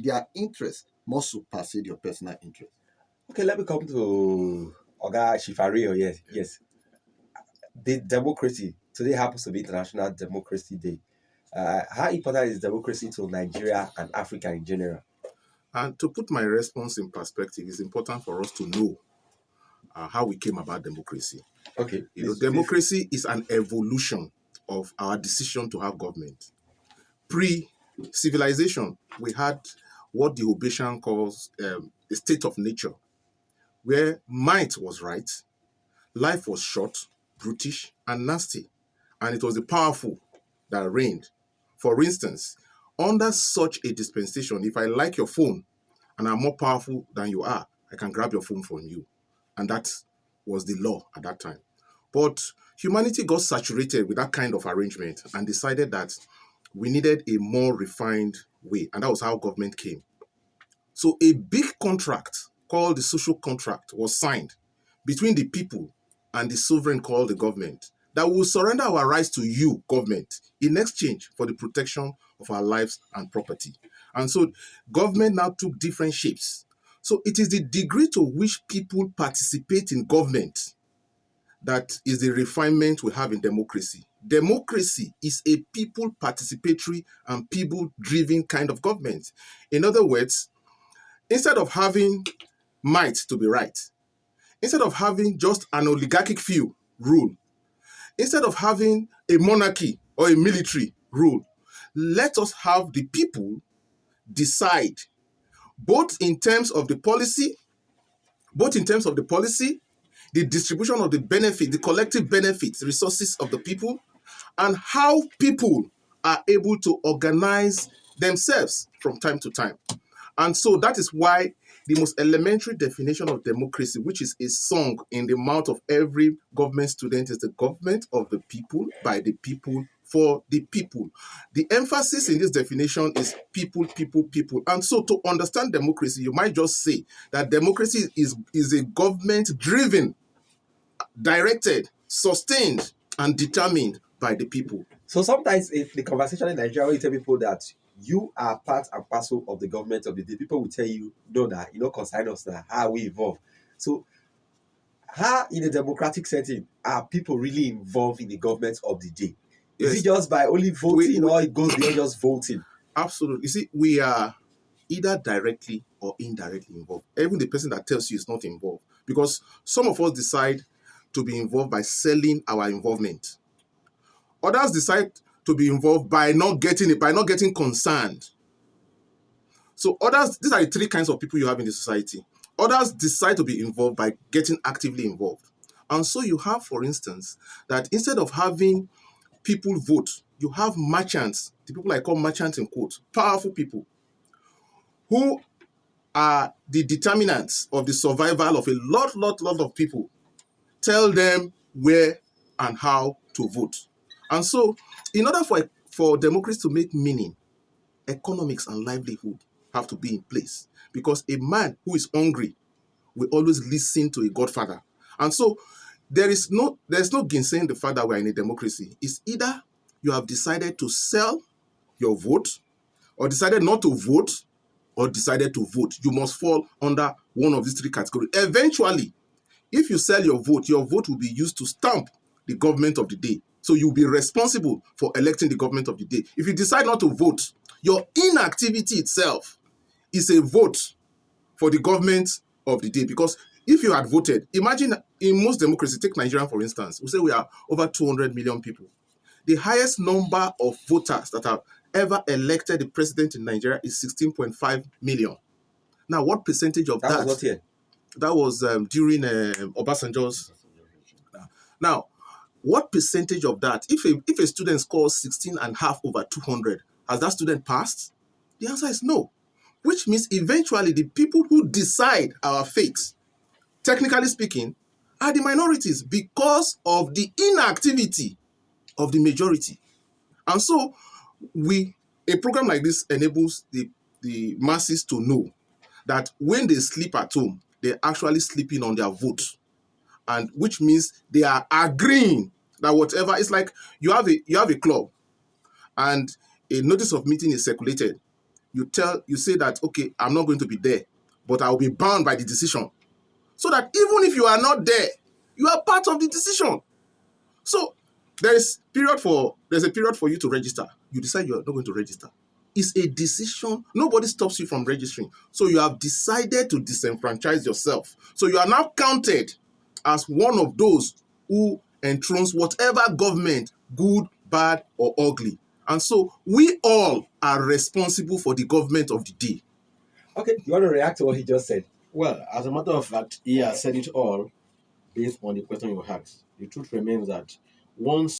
their interest must supersede your personal interest. Okay, let me come to Oga Shifario. Yes. The democracy today happens to be International Democracy Day. How important is democracy to Nigeria and Africa in general? And to put my response in perspective, it's important for us to know how we came about democracy. Okay, Democracy is an evolution of our decision to have government. Pre-civilization, we had what the Hobbesian calls a state of nature, where might was right, life was short, brutish, and nasty, and it was the powerful that reigned. For instance, under such a dispensation, if I like your phone and I'm more powerful than you are, I can grab your phone from you. And that was the law at that time. But humanity got saturated with that kind of arrangement and decided that we needed a more refined way. And that was how government came. So a big contract called the social contract was signed between the people and the sovereign called the government, that will surrender our rights to you, government, in exchange for the protection of our lives and property. And so government now took different shapes. So it is the degree to which people participate in government that is the refinement we have in democracy. Democracy is a people participatory and people-driven kind of government. In other words, instead of having might to be right, instead of having just an oligarchic few rule, instead of having a monarchy or a military rule, let us have the people decide, both in terms of the policy, the distribution of the benefit, the collective benefits, resources of the people, and how people are able to organize themselves from time to time. And so that is why the most elementary definition of democracy, which is a song in the mouth of every government student, is the government of the people, by the people, for the people. The emphasis in this definition is people, people, people. And so to understand democracy, you might just say that democracy is a government driven, directed, sustained, and determined by the people. So sometimes in the conversation in Nigeria, when you tell people that you are part and parcel of the government of the day, people will tell you, no, that you don't concern us, that how we evolve. So how in a democratic setting are people really involved in the government of the day? Yes. Is it just by only voting or it goes beyond just voting? Absolutely. You see, we are either directly or indirectly involved. Even the person that tells you is not involved. Because some of us decide to be involved by selling our involvement. Others decide to be involved by not getting concerned. So others, these are the three kinds of people you have in the society. Others decide to be involved by getting actively involved. And so you have, for instance, that instead of having people vote, you have merchants, the people I call merchants in quotes, powerful people, who are the determinants of the survival of a lot of people. Tell them where and how to vote. And so, in order for democracy to make meaning, economics and livelihood have to be in place. Because a man who is hungry will always listen to a godfather. And so, there's no gainsaying the fact that we're in a democracy. It's either you have decided to sell your vote, or decided not to vote, or decided to vote. You must fall under one of these three categories. Eventually, if you sell your vote will be used to stamp the government of the day. So you'll be responsible for electing the government of the day. If you decide not to vote, your inactivity itself is a vote for the government of the day. Because if you had voted, imagine in most democracies, take Nigeria for instance, we say we are over 200 million people. The highest number of voters that have ever elected the president in Nigeria is 16.5 million. Now, what percentage of that? That was what year? That was during Obasanjo's. Now, what percentage of that, if a student scores 16.5 over 200, has that student passed? The answer is no. Which means eventually the people who decide our fate, technically speaking, are the minorities because of the inactivity of the majority. And so a program like this enables the masses to know that when they sleep at home, they're actually sleeping on their vote. And which means they are agreeing that whatever, it's like you have a club and a notice of meeting is circulated. you say that, okay, I'm not going to be there, but I'll be bound by the decision. So that even if you are not there, you are part of the decision. So there's a period for you to register. You decide you're not going to register. It's a decision. Nobody stops you from registering. So you have decided to disenfranchise yourself. So you are now counted as one of those who enthrones whatever government, good, bad, or ugly. And so we all are responsible for the government of the day. Okay, you want to react to what he just said? Well, as a matter of fact, he has said it all based on the question you asked. The truth remains that once